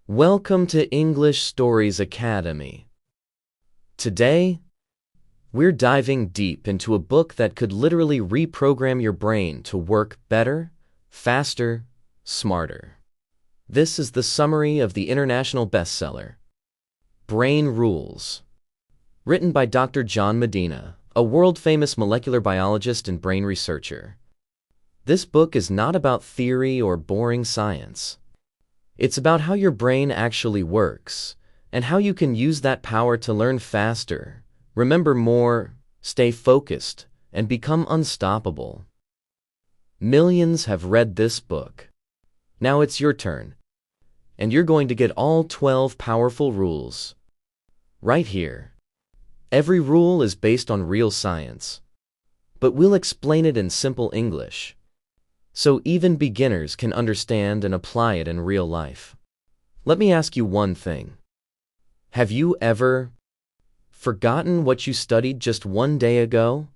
Welcome to English Stories Academy. Today, we're diving deep into a book that could literally reprogram your brain to work better, faster, smarter. This is the summary of the international bestseller, Brain Rules, written by Dr. John Medina, a world-famous molecular biologist and brain researcher. This book is not about theory or boring science. It's about how your brain actually works, and how you can use that power to learn faster, remember more, stay focused, and become unstoppable. Millions have read this book. Now it's your turn, and you're going to get all 12 powerful rules right here. Every rule is based on real science, but we'll explain it in simple English, so even beginners can understand and apply it in real life. Let me ask you one thing. Have you ever forgotten what you studied just one day ago?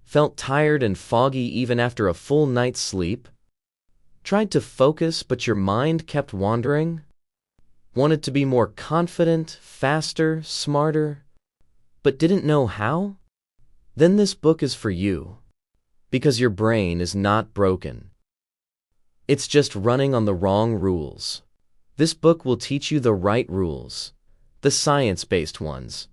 Felt tired and foggy even after a full night's sleep? Tried to focus but your mind kept wandering? Wanted to be more confident, faster, smarter, but didn't know how? Then this book is for you. Because your brain is not broken. It's just running on the wrong rules. This book will teach you the right rules, the science-based ones,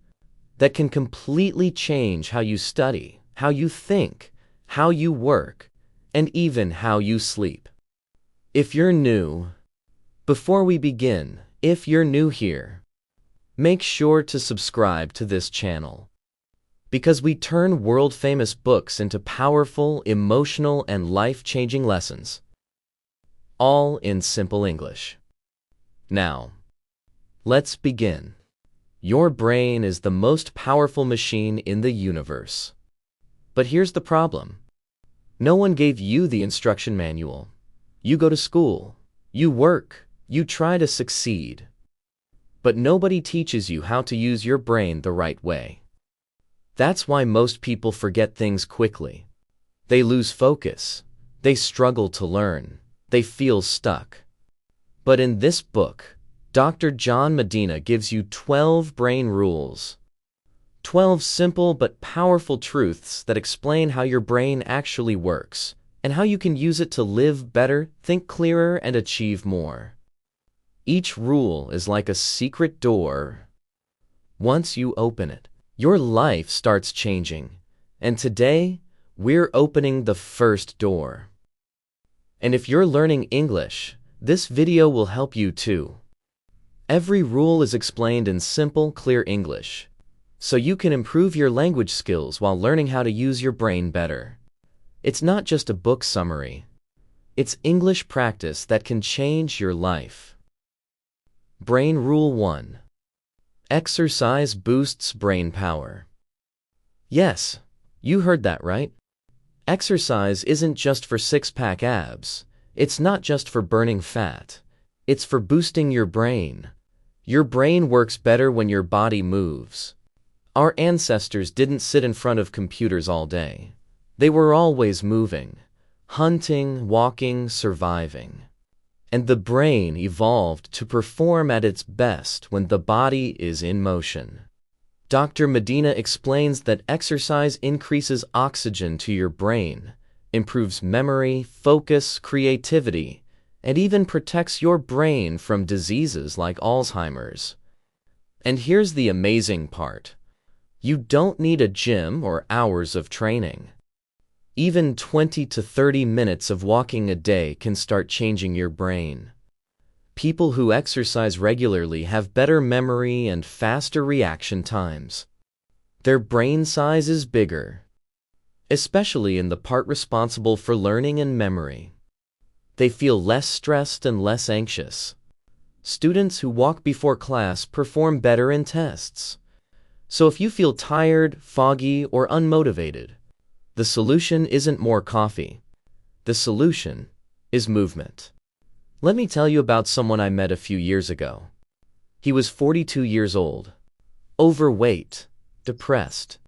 that can completely change how you study, how you think, how you work, and even how you sleep. If you're new, before we begin, if you're new here, make sure to subscribe to this channel. Because we turn world-famous books into powerful, emotional, and life-changing lessons, all in simple English. Now, let's begin. Your brain is the most powerful machine in the universe. But here's the problem. No one gave you the instruction manual. You go to school, you work, you try to succeed. But nobody teaches you how to use your brain the right way. That's why most people forget things quickly. They lose focus. They struggle to learn. They feel stuck. But in this book, Dr. John Medina gives you 12 brain rules. 12 simple but powerful truths that explain how your brain actually works and how you can use it to live better, think clearer, and achieve more. Each rule is like a secret door. Once you open it, your life starts changing, and today, we're opening the first door. And if you're learning English, this video will help you too. Every rule is explained in simple, clear English, so you can improve your language skills while learning how to use your brain better. It's not just a book summary. It's English practice that can change your life. Brain Rule 1. Exercise boosts brain power. Yes, you heard that right. Exercise isn't just for six-pack abs. It's not just for burning fat. It's for boosting your brain. Your brain works better when your body moves. Our ancestors didn't sit in front of computers all day. They were always moving, hunting, walking, surviving. And the brain evolved to perform at its best when the body is in motion. Dr. Medina explains that exercise increases oxygen to your brain, improves memory, focus, creativity, and even protects your brain from diseases like Alzheimer's. And here's the amazing part. You don't need a gym or hours of training. Even 20 to 30 minutes of walking a day can start changing your brain. People who exercise regularly have better memory and faster reaction times. Their brain size is bigger, especially in the part responsible for learning and memory. They feel less stressed and less anxious. Students who walk before class perform better in tests. So if you feel tired, foggy, or unmotivated, the solution isn't more coffee. The solution is movement. Let me tell you about someone I met a few years ago. He was 42 years old, overweight, depressed,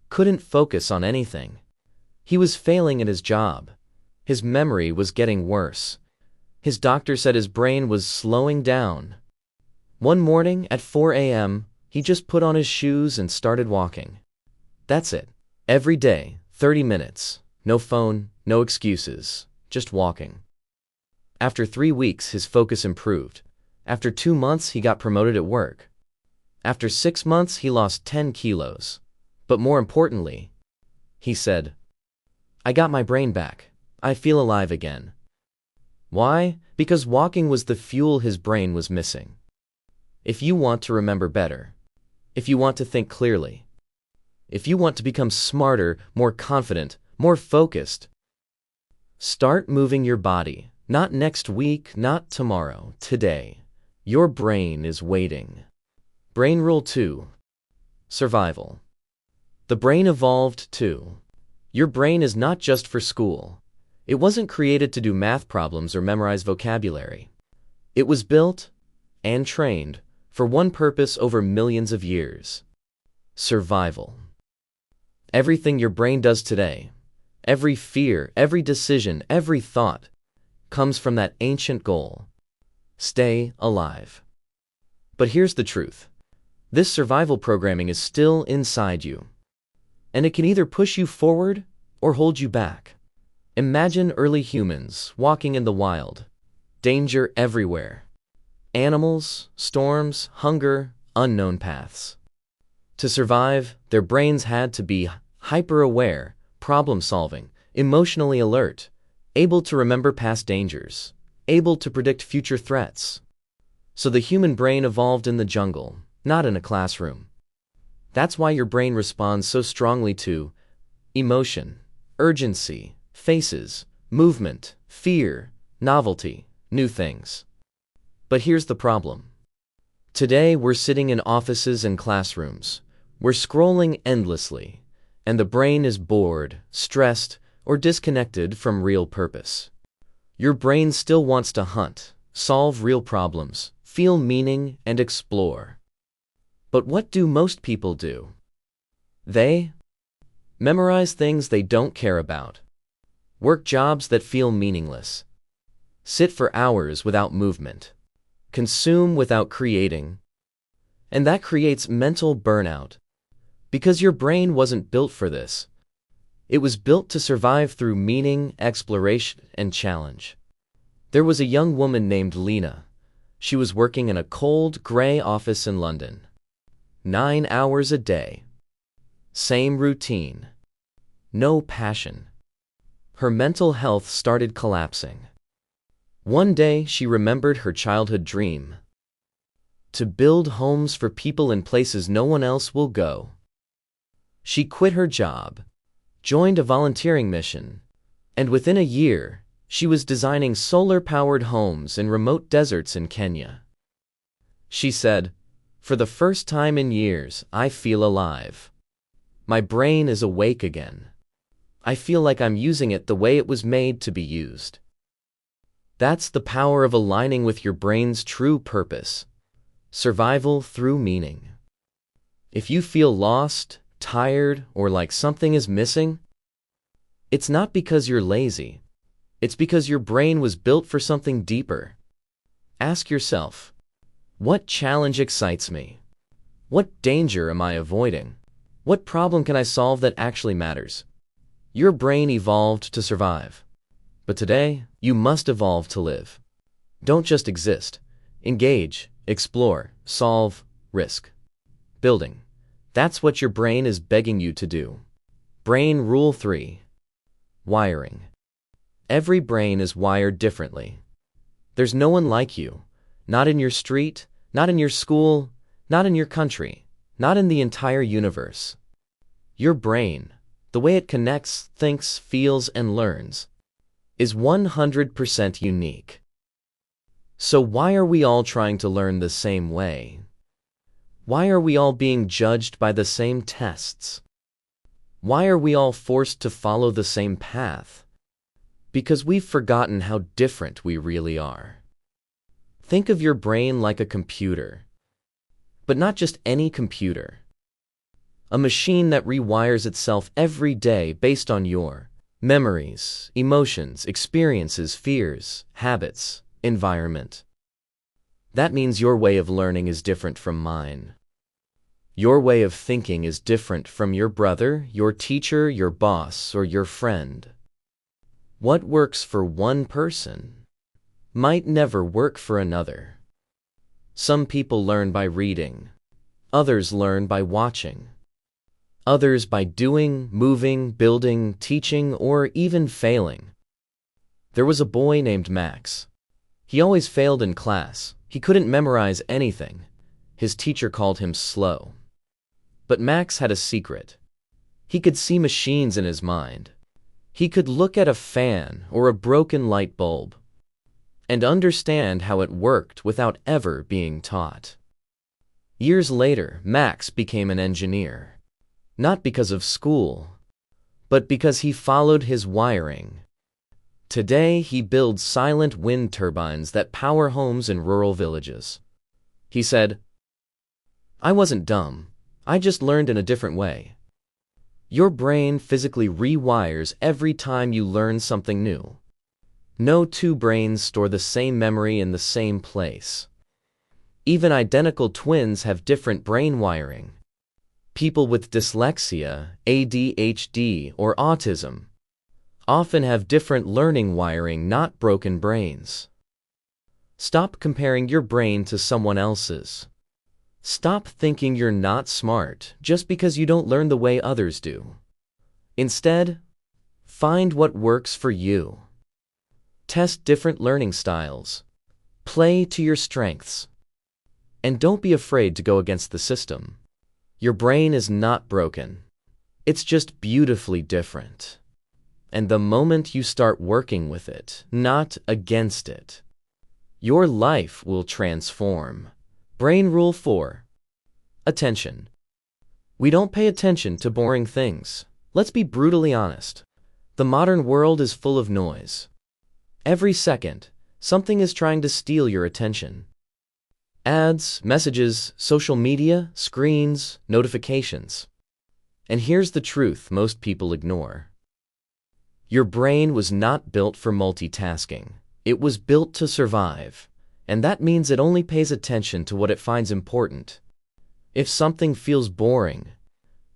couldn't focus on anything. He was failing at his job. His memory was getting worse. His doctor said his brain was slowing down, One morning at 4 a.m., he just put on his shoes and started walking. That's it. Every day, 30 minutes. No phone, no excuses, just walking. After 3 weeks, his focus improved. After 2 months, he got promoted at work. After 6 months, he lost 10 kilos. But more importantly, he said, "I got my brain back. I feel alive again." Why? Because walking was the fuel his brain was missing. If you want to remember better, if you want to think clearly, if you want to become smarter, more confident, more focused, start moving your body. Not next week, not tomorrow, today. Your brain is waiting. Brain Rule 2. Survival. The brain evolved too. Your brain is not just for school. It wasn't created to do math problems or memorize vocabulary. It was built and trained for one purpose over millions of years: survival. Everything your brain does today, every fear, every decision, every thought, comes from that ancient goal: stay alive. But here's the truth. This survival programming is still inside you, and it can either push you forward or hold you back. Imagine early humans walking in the wild. Danger everywhere. Animals, storms, hunger, unknown paths. To survive, their brains had to be hyper-aware, problem-solving, emotionally alert, able to remember past dangers, able to predict future threats. So the human brain evolved in the jungle, not in a classroom. That's why your brain responds so strongly to emotion, urgency, faces, movement, fear, novelty, new things. But here's the problem. Today we're sitting in offices and classrooms. We're scrolling endlessly, and the brain is bored, stressed, or disconnected from real purpose. Your brain still wants to hunt, solve real problems, feel meaning, and explore. But what do most people do? They memorize things they don't care about, work jobs that feel meaningless, sit for hours without movement, consume without creating, and that creates mental burnout. Because your brain wasn't built for this. It was built to survive through meaning, exploration, and challenge. There was a young woman named Lena. She was working in a cold, gray office in London. 9 hours a day. Same routine. No passion. Her mental health started collapsing. One day, she remembered her childhood dream: to build homes for people in places no one else will go. She quit her job, joined a volunteering mission, and within a year, she was designing solar-powered homes in remote deserts in Kenya. She said, "For the first time in years, I feel alive. My brain is awake again. I feel like I'm using it the way it was made to be used." That's the power of aligning with your brain's true purpose: survival through meaning. If you feel lost, tired, or like something is missing, it's not because you're lazy. It's because your brain was built for something deeper. Ask yourself, what challenge excites me? What danger am I avoiding? What problem can I solve that actually matters? Your brain evolved to survive. But today, you must evolve to live. Don't just exist. Engage, explore, solve, risk. Building. That's what your brain is begging you to do. Brain Rule 3. Wiring. Every brain is wired differently. There's no one like you. Not in your street, not in your school, not in your country, not in the entire universe. Your brain, the way it connects, thinks, feels, and learns, is 100% unique. So why are we all trying to learn the same way? Why are we all being judged by the same tests? Why are we all forced to follow the same path? Because we've forgotten how different we really are. Think of your brain like a computer. But not just any computer. A machine that rewires itself every day based on your memories, emotions, experiences, fears, habits, environment. That means your way of learning is different from mine. Your way of thinking is different from your brother, your teacher, your boss, or your friend. What works for one person might never work for another. Some people learn by reading. Others learn by watching. Others by doing, moving, building, teaching, or even failing. There was a boy named Max. He always failed in class. He couldn't memorize anything. His teacher called him slow. But Max had a secret. He could see machines in his mind. He could look at a fan or a broken light bulb and understand how it worked without ever being taught. Years later, Max became an engineer, not because of school, but because he followed his wiring. Today, he builds silent wind turbines that power homes in rural villages. He said, "I wasn't dumb. I just learned in a different way." Your brain physically rewires every time you learn something new. No two brains store the same memory in the same place. Even identical twins have different brain wiring. People with dyslexia, ADHD, or autism often have different learning wiring, not broken brains. Stop comparing your brain to someone else's. Stop thinking you're not smart just because you don't learn the way others do. Instead, find what works for you. Test different learning styles. Play to your strengths. And don't be afraid to go against the system. Your brain is not broken. It's just beautifully different. And the moment you start working with it, not against it, your life will transform. Brain Rule 4. Attention. We don't pay attention to boring things. Let's be brutally honest. The modern world is full of noise. Every second, something is trying to steal your attention. Ads, messages, social media, screens, notifications. And here's the truth most people ignore. Your brain was not built for multitasking. It was built to survive. And that means it only pays attention to what it finds important. If something feels boring,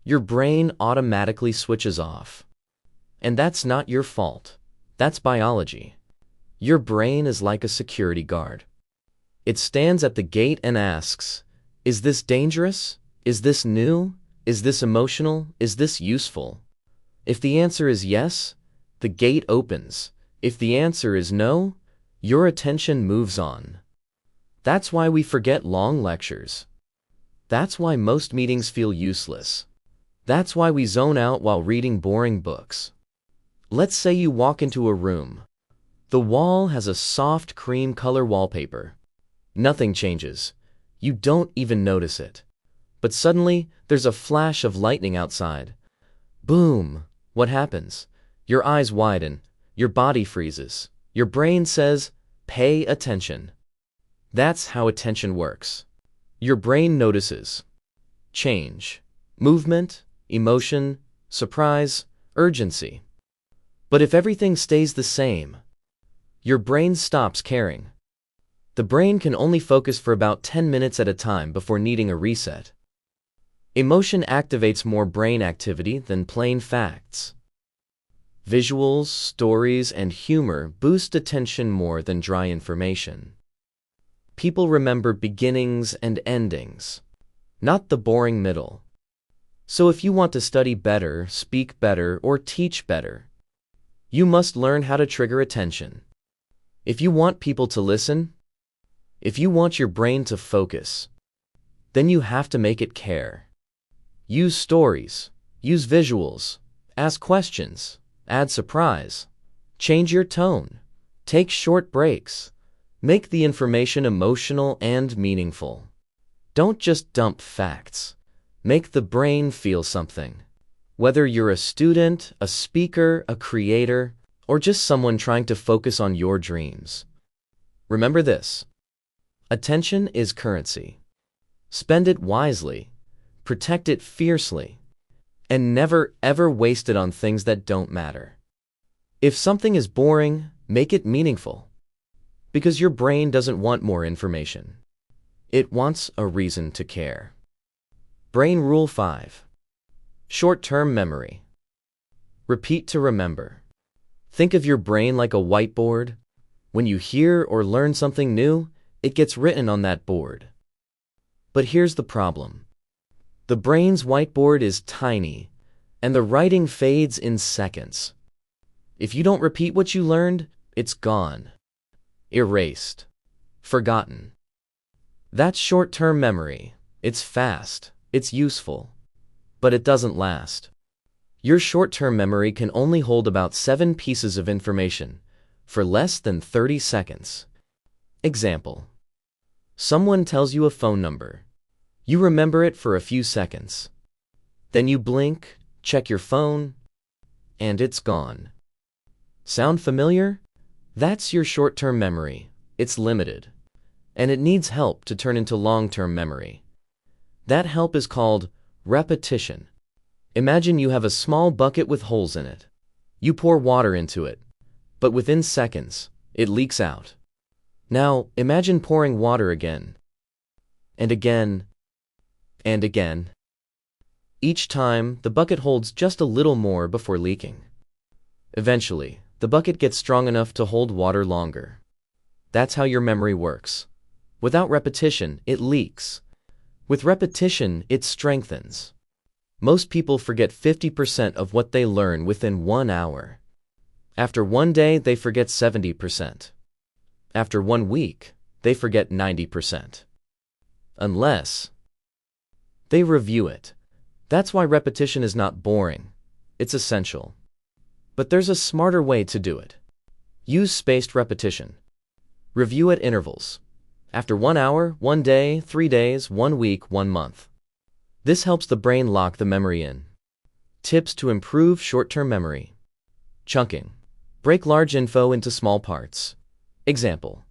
your brain automatically switches off. And that's not your fault. That's biology. Your brain is like a security guard. It stands at the gate and asks, "Is this dangerous? Is this new? Is this emotional? Is this useful?" If the answer is yes, the gate opens. If the answer is no, your attention moves on. That's why we forget long lectures. That's why most meetings feel useless. That's why we zone out while reading boring books. Let's say you walk into a room. The wall has a soft cream color wallpaper. Nothing changes. You don't even notice it. But suddenly, there's a flash of lightning outside. Boom! What happens? Your eyes widen. Your body freezes. Your brain says, "Pay attention." That's how attention works. Your brain notices change, movement, emotion, surprise, urgency. But if everything stays the same, your brain stops caring. The brain can only focus for about 10 minutes at a time before needing a reset. Emotion activates more brain activity than plain facts. Visuals, stories, and humor boost attention more than dry information. People remember beginnings and endings, not the boring middle. So if you want to study better, speak better, or teach better, you must learn how to trigger attention. If you want people to listen, if you want your brain to focus, then you have to make it care. Use stories, use visuals, ask questions, add surprise, change your tone, take short breaks. Make the information emotional and meaningful. Don't just dump facts. Make the brain feel something. Whether you're a student, a speaker, a creator, or just someone trying to focus on your dreams. Remember this. Attention is currency. Spend it wisely, protect it fiercely, and never ever waste it on things that don't matter. If something is boring, make it meaningful. Because your brain doesn't want more information. It wants a reason to care. Brain Rule 5. Short-term memory. Repeat to remember. Think of your brain like a whiteboard. When you hear or learn something new, it gets written on that board. But here's the problem. The brain's whiteboard is tiny, and the writing fades in seconds. If you don't repeat what you learned, it's gone. Erased. Forgotten. That's short-term memory. It's fast, it's useful, but it doesn't last. Your short-term memory can only hold about 7 pieces of information for less than 30 seconds. Example. Someone tells you a phone number. You remember it for a few seconds. Then you blink, check your phone, and it's gone. Sound familiar? That's your short-term memory. It's limited, and it needs help to turn into long-term memory. That help is called repetition. Imagine you have a small bucket with holes in it. You pour water into it, but within seconds, it leaks out. Now, imagine pouring water again, and again, and again. Each time, the bucket holds just a little more before leaking. Eventually, the bucket gets strong enough to hold water longer. That's how your memory works. Without repetition, it leaks. With repetition, it strengthens. Most people forget 50% of what they learn within 1 hour. After 1 day, they forget 70%. After 1 week, they forget 90%. Unless they review it. That's why repetition is not boring. It's essential. But there's a smarter way to do it. Use spaced repetition. Review at intervals. After 1 hour, 1 day, 3 days, 1 week, 1 month. This helps the brain lock the memory in. Tips to improve short-term memory. Chunking. Break large info into small parts. Example.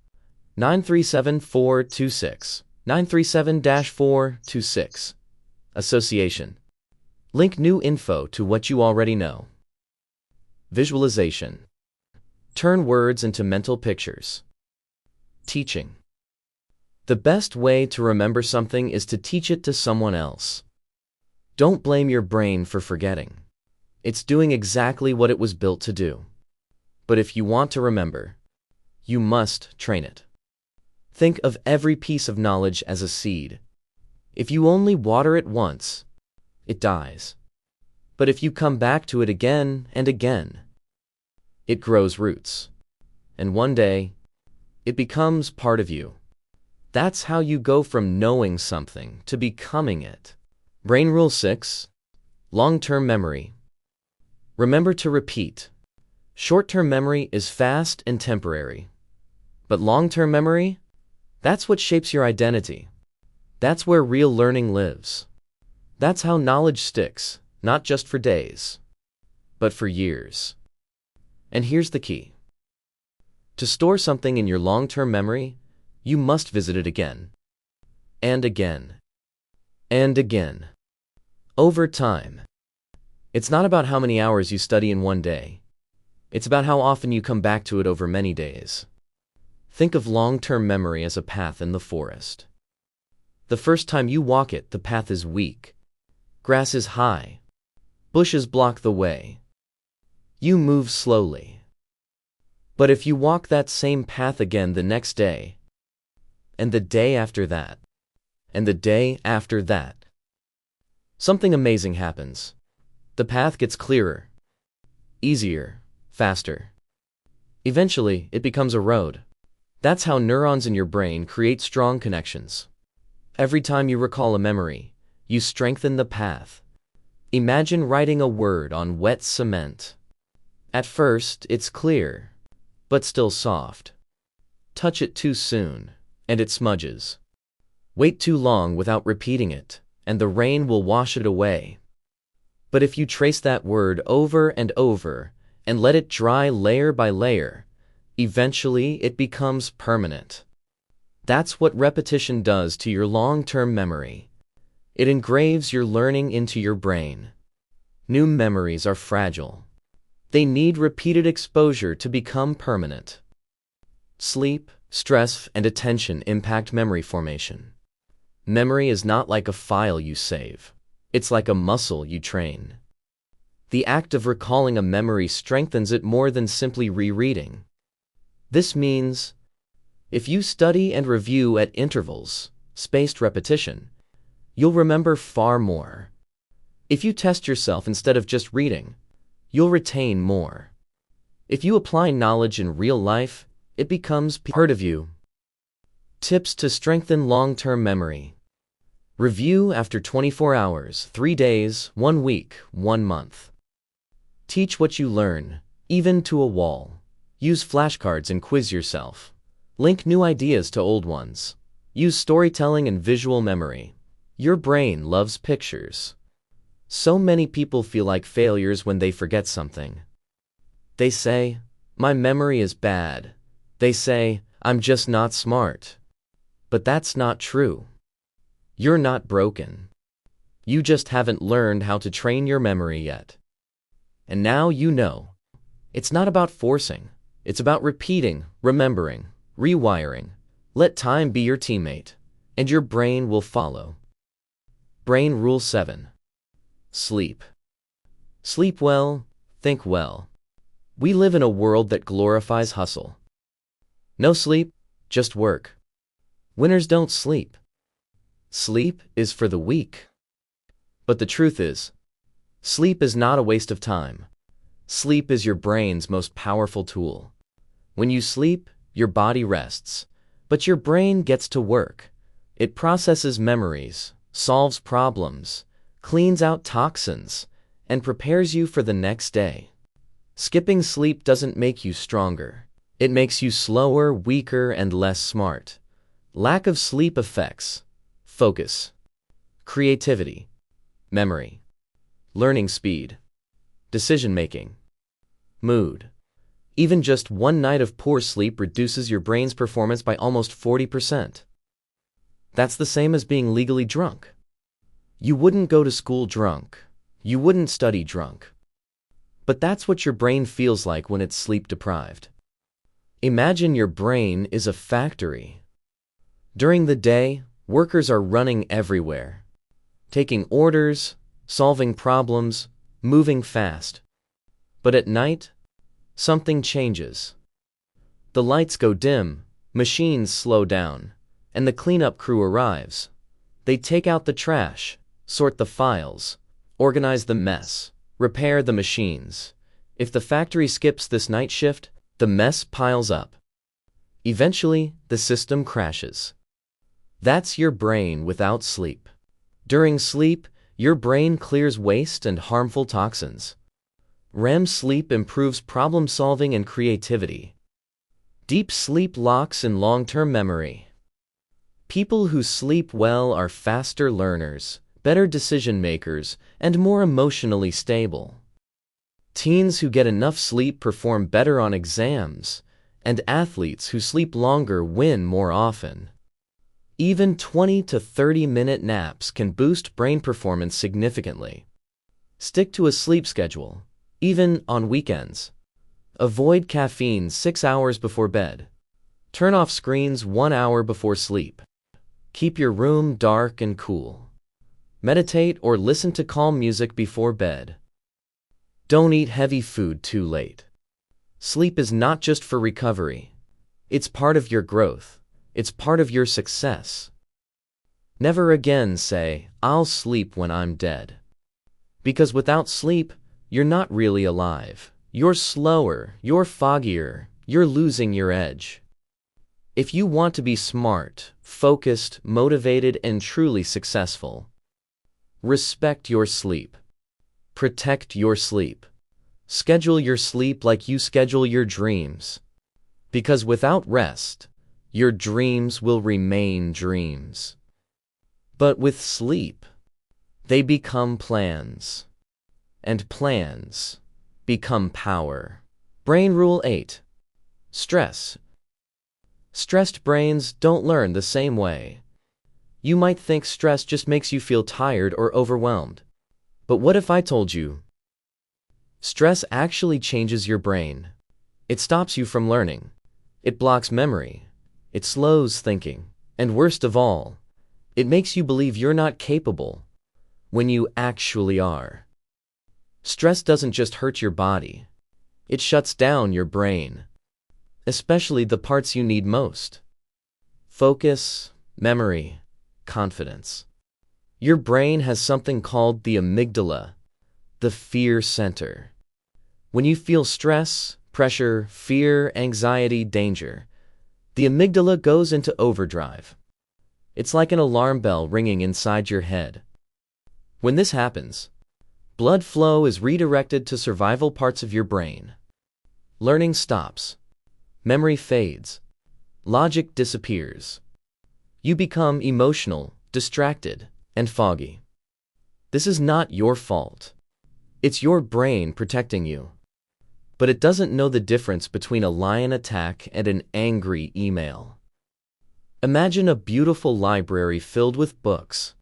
937426. 937-426. Association. Link new info to what you already know. Visualization. Turn words into mental pictures. Teaching. The best way to remember something is to teach it to someone else. Don't blame your brain for forgetting. It's doing exactly what it was built to do. But if you want to remember, you must train it. Think of every piece of knowledge as a seed. If you only water it once, it dies. But if you come back to it again and again, it grows roots. And one day, it becomes part of you. That's how you go from knowing something to becoming it. Brain Rule 6. Long-term memory. Remember to repeat. Short-term memory is fast and temporary. But long-term memory? That's what shapes your identity. That's where real learning lives. That's how knowledge sticks, not just for days, but for years. And here's the key. To store something in your long-term memory, you must visit it again, and again, and again, over time. It's not about how many hours you study in 1 day. It's about how often you come back to it over many days. Think of long-term memory as a path in the forest. The first time you walk it, the path is weak. Grass is high. Bushes block the way. You move slowly. But if you walk that same path again the next day, and the day after that, and the day after that, something amazing happens. The path gets clearer, easier, faster. Eventually, it becomes a road. That's how neurons in your brain create strong connections. Every time you recall a memory, you strengthen the path. Imagine writing a word on wet cement. At first, it's clear, but still soft. Touch it too soon, and it smudges. Wait too long without repeating it, and the rain will wash it away. But if you trace that word over and over, and let it dry layer by layer, eventually it becomes permanent. That's what repetition does to your long-term memory. It engraves your learning into your brain. New memories are fragile. They need repeated exposure to become permanent. Sleep, stress, and attention impact memory formation. Memory is not like a file you save. It's like a muscle you train. The act of recalling a memory strengthens it more than simply rereading. This means, if you study and review at intervals, spaced repetition, you'll remember far more. If you test yourself instead of just reading, you'll retain more. If you apply knowledge in real life, it becomes part of you. Tips to strengthen long-term memory. Review after 24 hours, 3 days, 1 week, 1 month. Teach what you learn, even to a wall. Use flashcards and quiz yourself. Link new ideas to old ones. Use storytelling and visual memory. Your brain loves pictures. So many people feel like failures when they forget something. They say, "My memory is bad." They say, "I'm just not smart." But that's not true. You're not broken. You just haven't learned how to train your memory yet. And now you know. It's not about forcing. It's about repeating, remembering, rewiring. Let time be your teammate, and your brain will follow. Brain Rule 7. Sleep. Sleep well, think well. We live in a world that glorifies hustle. No sleep, just work. Winners don't sleep. Sleep is for the weak. But the truth is, sleep is not a waste of time. Sleep is your brain's most powerful tool. When you sleep, your body rests, but your brain gets to work. It processes memories, solves problems, cleans out toxins, and prepares you for the next day. Skipping sleep doesn't make you stronger. It makes you slower, weaker, and less smart. Lack of sleep affects focus, creativity, memory, learning speed, decision-making, mood. Even just one night of poor sleep reduces your brain's performance by almost 40%. That's the same as being legally drunk. You wouldn't go to school drunk. You wouldn't study drunk. But that's what your brain feels like when it's sleep-deprived. Imagine your brain is a factory. During the day, workers are running everywhere, taking orders, solving problems, moving fast. But at night, something changes. The lights go dim, machines slow down, and the cleanup crew arrives. They take out the trash, sort the files, organize the mess, repair the machines. If the factory skips this night shift, the mess piles up. Eventually, the system crashes. That's your brain without sleep. During sleep, your brain clears waste and harmful toxins. REM sleep improves problem-solving and creativity. Deep sleep locks in long-term memory. People who sleep well are faster learners, better decision-makers, and more emotionally stable. Teens who get enough sleep perform better on exams, and athletes who sleep longer win more often. Even 20 to 30-minute naps can boost brain performance significantly. Stick to a sleep schedule, even on weekends. Avoid caffeine 6 hours before bed. Turn off screens 1 hour before sleep. Keep your room dark and cool. Meditate or listen to calm music before bed. Don't eat heavy food too late. Sleep is not just for recovery. It's part of your growth. It's part of your success. Never again say, "I'll sleep when I'm dead." Because without sleep, you're not really alive. You're slower, you're foggier, you're losing your edge. If you want to be smart, focused, motivated, and truly successful, respect your sleep. Protect your sleep. Schedule your sleep like you schedule your dreams. Because without rest, your dreams will remain dreams. But with sleep, they become plans. And plans become power. Brain Rule 8. Stress. Stressed brains don't learn the same way. You might think stress just makes you feel tired or overwhelmed. But what if I told you? Stress actually changes your brain. It stops you from learning. It blocks memory. It slows thinking. And worst of all, It makes you believe you're not capable when you actually are. Stress doesn't just hurt your body, it shuts down your brain, especially the parts you need most: focus, memory, confidence. Your brain has something called the amygdala, the fear center. When you feel stress, pressure, fear, anxiety, danger, the amygdala goes into overdrive. It's like an alarm bell ringing inside your head. When this happens, blood flow is redirected to survival parts of your brain. Learning stops. Memory fades. Logic disappears. You become emotional, distracted, and foggy. This is not your fault. It's your brain protecting you. But it doesn't know the difference between a lion attack and an angry email. Imagine a beautiful library filled with books.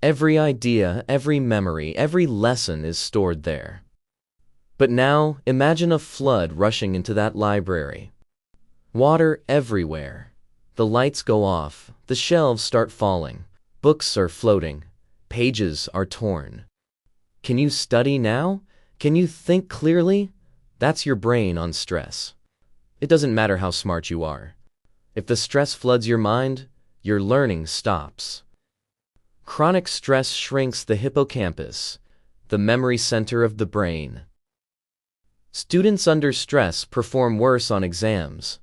Every idea, every memory, every lesson is stored there. But now, imagine a flood rushing into that library. Water everywhere. The lights go off, the shelves start falling, books are floating, pages are torn. Can you study now? Can you think clearly? That's your brain on stress. It doesn't matter how smart you are. If the stress floods your mind, your learning stops. Chronic stress shrinks the hippocampus, the memory center of the brain. Students under stress perform worse on exams,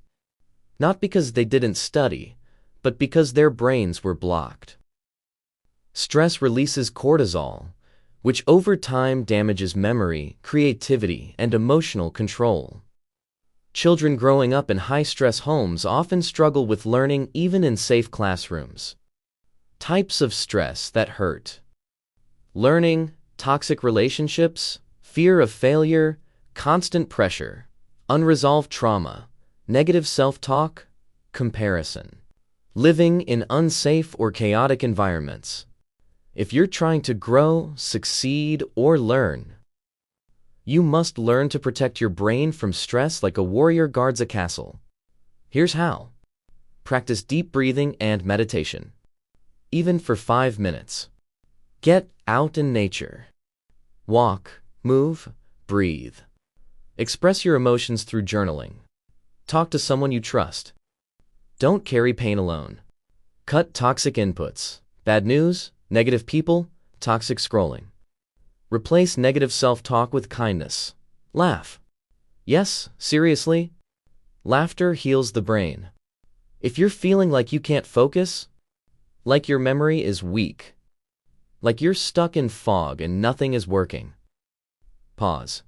not because they didn't study, but because their brains were blocked. Stress releases cortisol, which over time damages memory, creativity, and emotional control. Children growing up in high-stress homes often struggle with learning even in safe classrooms. Types of stress that hurt: learning, toxic relationships, fear of failure, constant pressure, unresolved trauma, negative self-talk, comparison. Living in unsafe or chaotic environments. If you're trying to grow, succeed, or learn, you must learn to protect your brain from stress like a warrior guards a castle. Here's how. Practice deep breathing and meditation, even for 5 minutes. Get out in nature. Walk, move, breathe. Express your emotions through journaling. Talk to someone you trust. Don't carry pain alone. Cut toxic inputs: bad news, negative people, toxic scrolling. Replace negative self-talk with kindness. Laugh. Yes, seriously. Laughter heals the brain. If you're feeling like you can't focus, like your memory is weak, like you're stuck in fog and nothing is working, pause.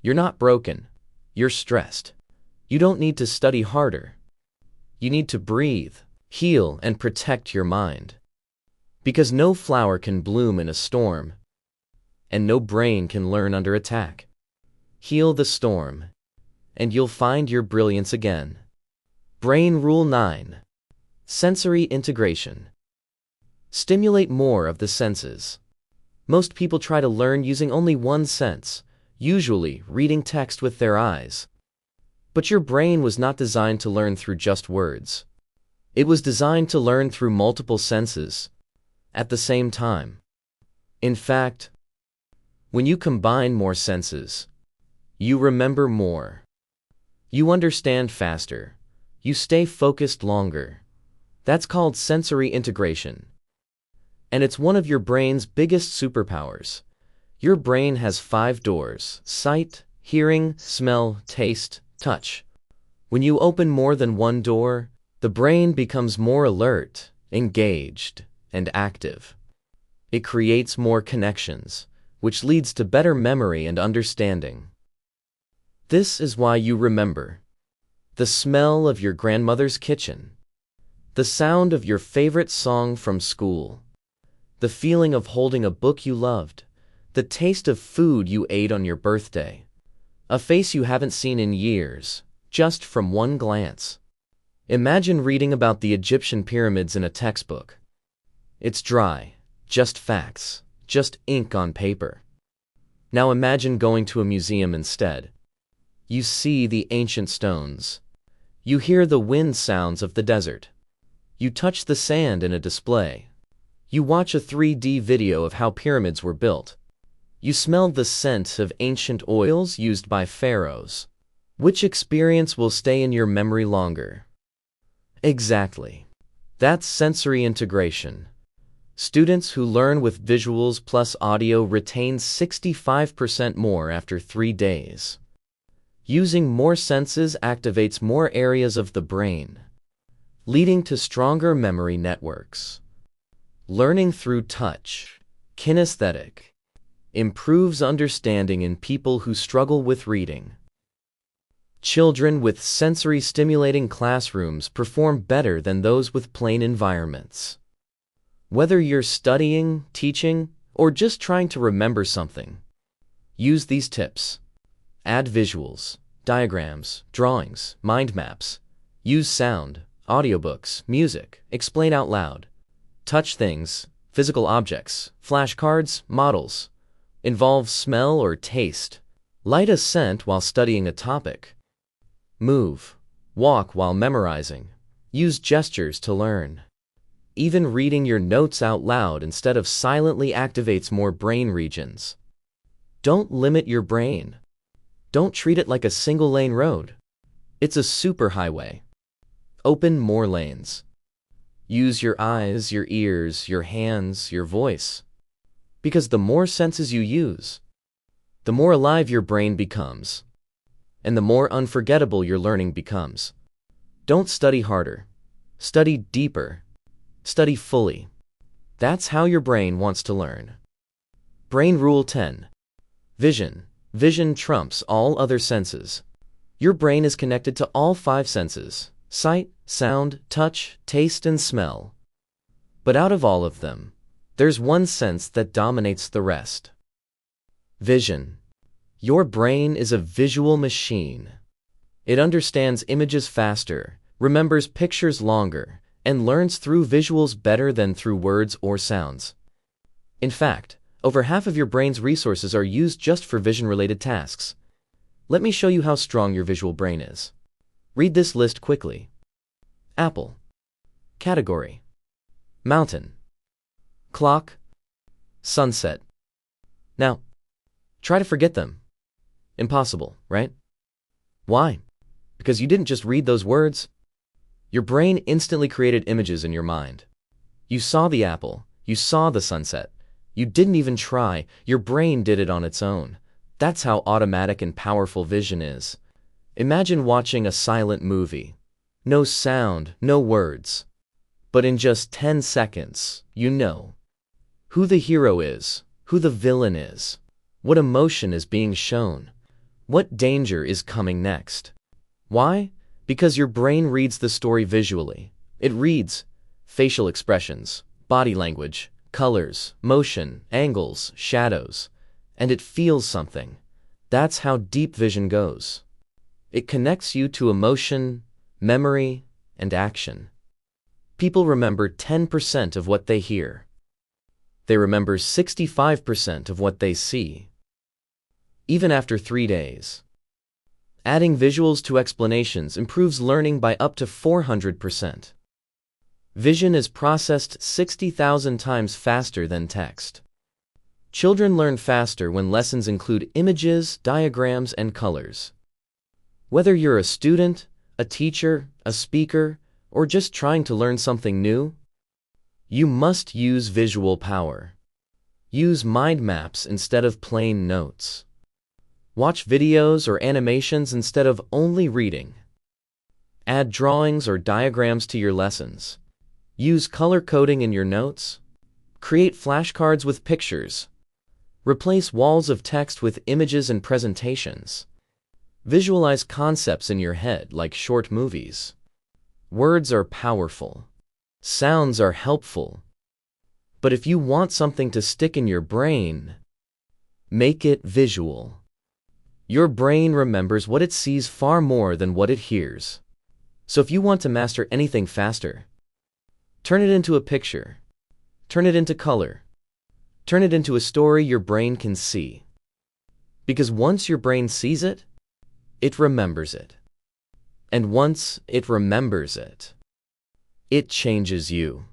You're not broken. You're stressed. You don't need to study harder. You need to breathe, heal, and protect your mind. Because no flower can bloom in a storm, and no brain can learn under attack. Heal the storm, and you'll find your brilliance again. Brain Rule 9. Sensory integration. Stimulate more of the senses. Most people try to learn using only one sense, usually reading text with their eyes. But your brain was not designed to learn through just words. It was designed to learn through multiple senses at the same time. In fact, when you combine more senses, you remember more. You understand faster. You stay focused longer. That's called sensory integration. And it's one of your brain's biggest superpowers. Your brain has 5 doors: sight, hearing, smell, taste, touch. When you open more than one door, the brain becomes more alert, engaged, and active. It creates more connections, which leads to better memory and understanding. This is why you remember the smell of your grandmother's kitchen, the sound of your favorite song from school, the feeling of holding a book you loved, the taste of food you ate on your birthday, a face you haven't seen in years, just from one glance. Imagine reading about the Egyptian pyramids in a textbook. It's dry, just facts, just ink on paper. Now imagine going to a museum instead. You see the ancient stones. You hear the wind sounds of the desert. You touch the sand in a display. You watch a 3D video of how pyramids were built. You smelled the scent of ancient oils used by pharaohs. Which experience will stay in your memory longer? Exactly. That's sensory integration. Students who learn with visuals plus audio retain 65% more after 3 days. Using more senses activates more areas of the brain, leading to stronger memory networks. Learning through touch, kinesthetic, improves understanding in people who struggle with reading. Children with sensory-stimulating classrooms perform better than those with plain environments. Whether you're studying, teaching, or just trying to remember something, use these tips. Add visuals, diagrams, drawings, mind maps. Use sound, audiobooks, music, explain out loud. Touch things, physical objects, flashcards, models. Involve smell or taste. Light a scent while studying a topic. Move, walk while memorizing. Use gestures to learn. Even reading your notes out loud instead of silently activates more brain regions. Don't limit your brain. Don't treat it like a single-lane road. It's a superhighway. Open more lanes. Use your eyes, your ears, your hands, your voice. Because the more senses you use, the more alive your brain becomes, and the more unforgettable your learning becomes. Don't study harder. Study deeper. Study fully. That's how your brain wants to learn. Brain Rule 10. Vision. Vision trumps all other senses. Your brain is connected to all 5 senses: sight, sound, touch, taste, and smell. But out of all of them, there's one sense that dominates the rest. Vision. Your brain is a visual machine. It understands images faster, remembers pictures longer, and learns through visuals better than through words or sounds. In fact, over half of your brain's resources are used just for vision-related tasks. Let me show you how strong your visual brain is. Read this list quickly. Apple. Category. Mountain. Clock. Sunset. Now, try to forget them. Impossible, right? Why? Because you didn't just read those words. Your brain instantly created images in your mind. You saw the apple. You saw the sunset. You didn't even try. Your brain did it on its own. That's how automatic and powerful vision is. Imagine watching a silent movie. No sound, no words. But in just 10 seconds, you know who the hero is, who the villain is, what emotion is being shown, what danger is coming next. Why? Because your brain reads the story visually. It reads facial expressions, body language, colors, motion, angles, shadows, and it feels something. That's how deep vision goes. It connects you to emotion, memory, and action. People remember 10% of what they hear. They remember 65% of what they see. Even after 3 days. Adding visuals to explanations improves learning by up to 400%. Vision is processed 60,000 times faster than text. Children learn faster when lessons include images, diagrams, and colors. Whether you're a student, a teacher, a speaker, or just trying to learn something new, you must use visual power. Use mind maps instead of plain notes. Watch videos or animations instead of only reading. Add drawings or diagrams to your lessons. Use color coding in your notes. Create flashcards with pictures. Replace walls of text with images and presentations. Visualize concepts in your head like short movies. Words are powerful. Sounds are helpful. But if you want something to stick in your brain, make it visual. Your brain remembers what it sees far more than what it hears. So if you want to master anything faster, turn it into a picture. Turn it into color. Turn it into a story your brain can see. Because once your brain sees it, it remembers it. And once it remembers it, It changes you.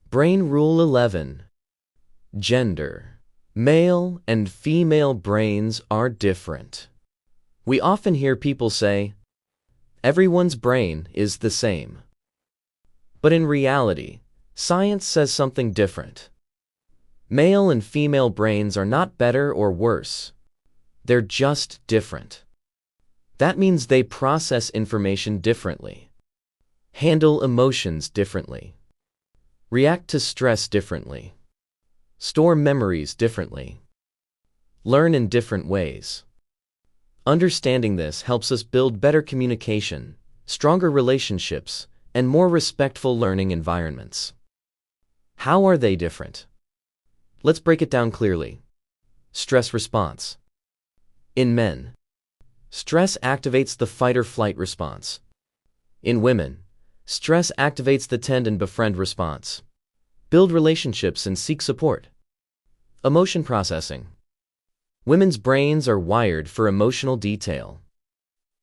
Brain Rule 11. Gender. Male and female brains are different. We often hear people say, everyone's brain is the same. But in reality, science says something different. Male and female brains are not better or worse. They're just different. That means they process information differently, handle emotions differently, react to stress differently, store memories differently, learn in different ways. Understanding this helps us build better communication, stronger relationships, and more respectful learning environments. How are they different? Let's break it down clearly. Stress response. In men, stress activates the fight-or-flight response. In women, stress activates the tend and befriend response. Build relationships and seek support. Emotion processing. Women's brains are wired for emotional detail.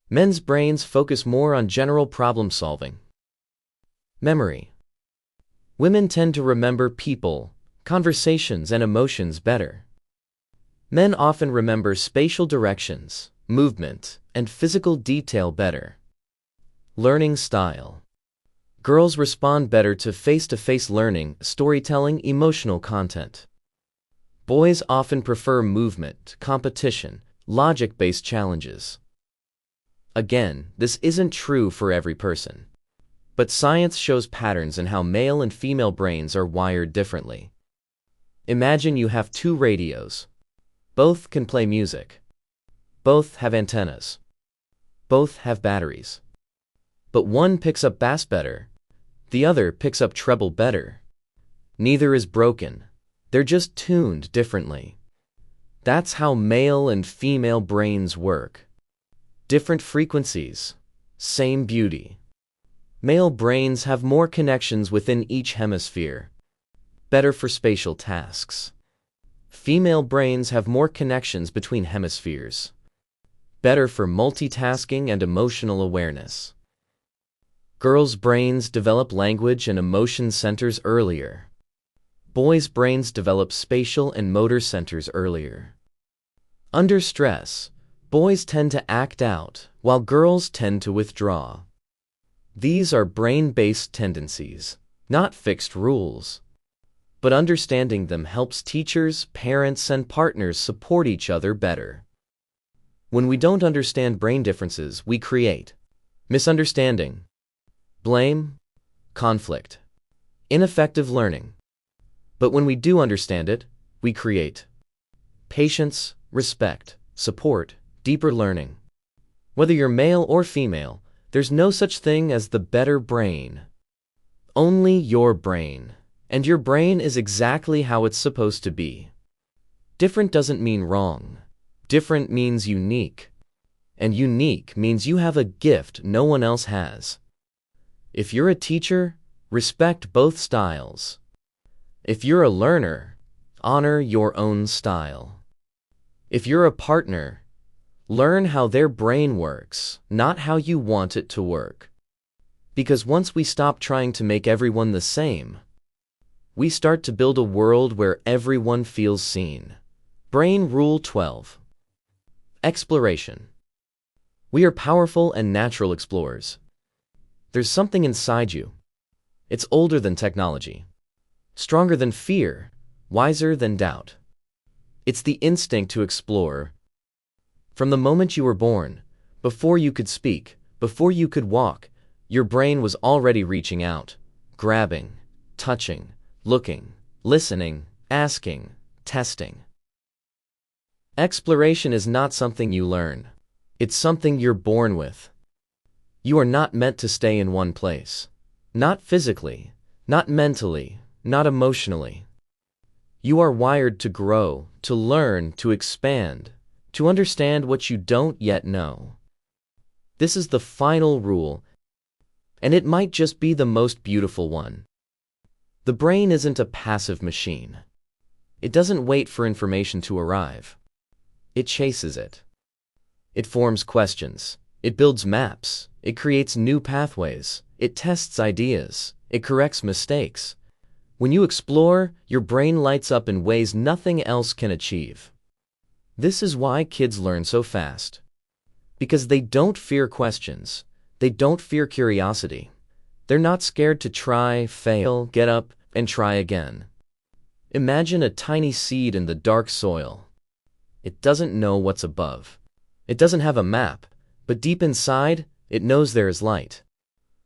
Men's brains focus more on general problem solving. Memory. Women tend to remember people, conversations, and emotions better. Men often remember spatial directions, movement, and physical detail better. Learning style. Girls respond better to face-to-face learning, storytelling, emotional content. Boys often prefer movement, competition, logic-based challenges. Again, this isn't true for every person. But science shows patterns in how male and female brains are wired differently. Imagine you have two radios. Both can play music. Both have antennas. Both have batteries. But one picks up bass better. The other picks up treble better. Neither is broken. They're just tuned differently. That's how male and female brains work. Different frequencies, same beauty. Male brains have more connections within each hemisphere, better for spatial tasks. Female brains have more connections between hemispheres, better for multitasking and emotional awareness. Girls' brains develop language and emotion centers earlier. Boys' brains develop spatial and motor centers earlier. Under stress, boys tend to act out, while girls tend to withdraw. These are brain-based tendencies, not fixed rules. But understanding them helps teachers, parents, and partners support each other better. When we don't understand brain differences, we create misunderstanding, blame, conflict, ineffective learning. But when we do understand it, we create patience, respect, support, deeper learning. Whether you're male or female, there's no such thing as the better brain. Only your brain. And your brain is exactly how it's supposed to be. Different doesn't mean wrong. Different means unique. And unique means you have a gift no one else has. If you're a teacher, respect both styles. If you're a learner, honor your own style. If you're a partner, learn how their brain works, not how you want it to work. Because once we stop trying to make everyone the same, we start to build a world where everyone feels seen. Brain Rule 12. Exploration. We are powerful and natural explorers. There's something inside you. It's older than technology, stronger than fear, wiser than doubt. It's the instinct to explore. From the moment you were born, before you could speak, before you could walk, your brain was already reaching out, grabbing, touching, looking, listening, asking, testing. Exploration is not something you learn. It's something you're born with. You are not meant to stay in one place. Not physically, not mentally, not emotionally. You are wired to grow, to learn, to expand, to understand what you don't yet know. This is the final rule, and it might just be the most beautiful one. The brain isn't a passive machine. It doesn't wait for information to arrive. It chases it. It forms questions. It builds maps. It creates new pathways. It tests ideas. It corrects mistakes. When you explore, your brain lights up in ways nothing else can achieve. This is why kids learn so fast. Because they don't fear questions. They don't fear curiosity. They're not scared to try, fail, get up, and try again. Imagine a tiny seed in the dark soil. It doesn't know what's above. It doesn't have a map, but deep inside, it knows there is light.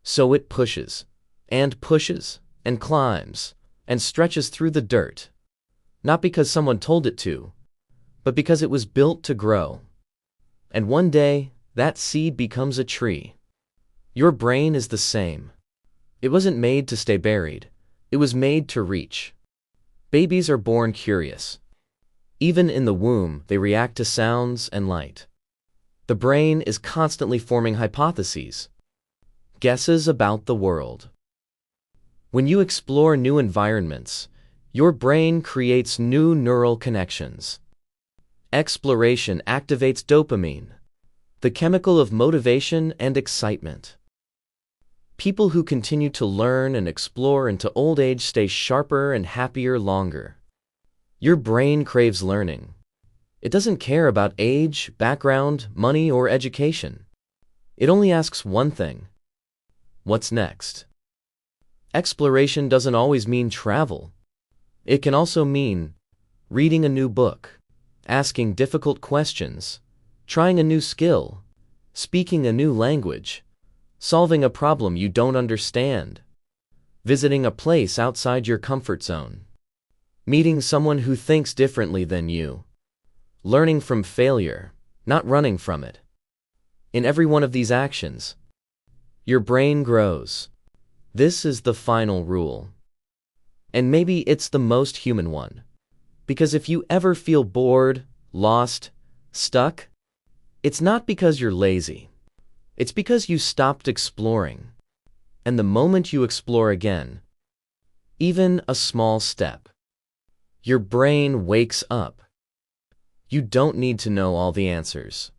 So it pushes, and pushes, and climbs, and stretches through the dirt. Not because someone told it to, but because it was built to grow. And one day, that seed becomes a tree. Your brain is the same. It wasn't made to stay buried. It was made to reach. Babies are born curious. Even in the womb, they react to sounds and light. The brain is constantly forming hypotheses, guesses about the world. When you explore new environments, your brain creates new neural connections. Exploration activates dopamine, the chemical of motivation and excitement. People who continue to learn and explore into old age stay sharper and happier longer. Your brain craves learning. It doesn't care about age, background, money, or education. It only asks one thing: what's next? Exploration doesn't always mean travel. It can also mean reading a new book, asking difficult questions, trying a new skill, speaking a new language, solving a problem you don't understand, visiting a place outside your comfort zone, meeting someone who thinks differently than you, learning from failure, not running from it. In every one of these actions, your brain grows. This is the final rule. And maybe it's the most human one. Because if you ever feel bored, lost, stuck, it's not because you're lazy. It's because you stopped exploring. And the moment you explore again, even a small step, your brain wakes up. You don't need to know all the answers.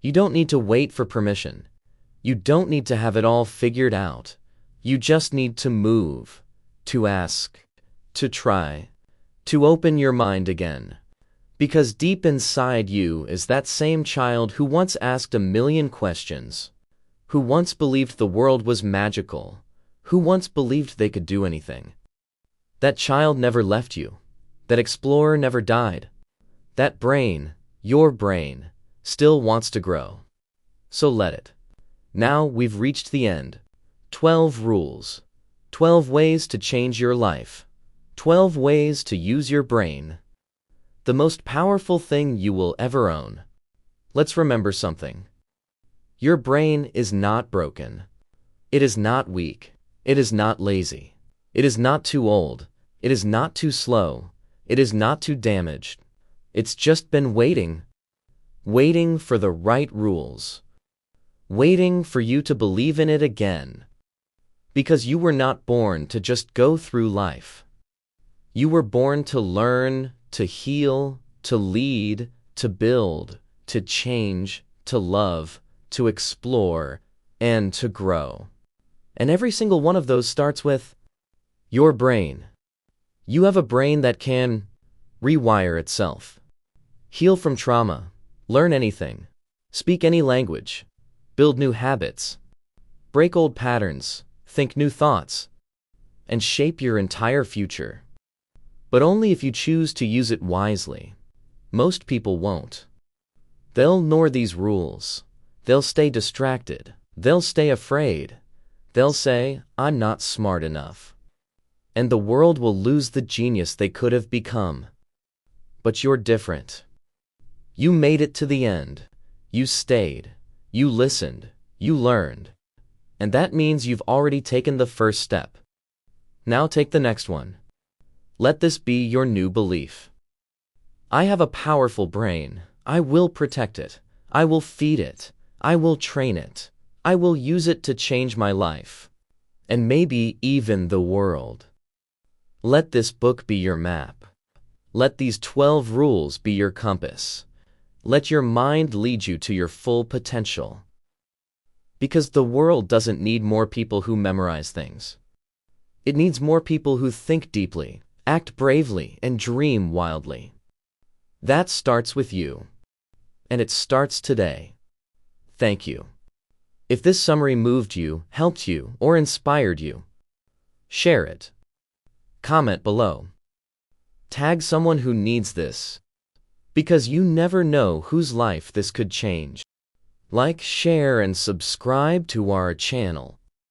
You don't need to wait for permission. You don't need to have it all figured out. You just need to move, to ask, to try, to open your mind again. Because deep inside you is that same child who once asked a million questions, who once believed the world was magical, who once believed they could do anything. That child never left you. That explorer never died. That brain, your brain, still wants to grow. So let it. Now we've reached the end. 12 rules. 12 ways to change your life. 12 ways to use your brain. The most powerful thing you will ever own. Let's remember something. Your brain is not broken. It is not weak. It is not lazy. It is not too old. It is not too slow. It is not too damaged. It's just been waiting. Waiting for the right rules. Waiting for you to believe in it again. Because you were not born to just go through life. You were born to learn, to heal, to lead, to build, to change, to love, to explore, and to grow. And every single one of those starts with your brain. You have a brain that can rewire itself, heal from trauma, learn anything, speak any language, build new habits, break old patterns, think new thoughts, and shape your entire future. But only if you choose to use it wisely. Most people won't. They'll ignore these rules. They'll stay distracted. They'll stay afraid. They'll say, "I'm not smart enough." And the world will lose the genius they could have become. But you're different. You made it to the end. You stayed. You listened. You learned. And that means you've already taken the first step. Now take the next one. Let this be your new belief. I have a powerful brain. I will protect it. I will feed it. I will train it. I will use it to change my life. And maybe even the world. Let this book be your map. Let these 12 rules be your compass. Let your mind lead you to your full potential. Because the world doesn't need more people who memorize things. It needs more people who think deeply, act bravely, and dream wildly. That starts with you. And it starts today. Thank you. If this summary moved you, helped you, or inspired you, share it. Comment below. Tag someone who needs this. Because you never know whose life this could change. Like, share, and subscribe to our channel.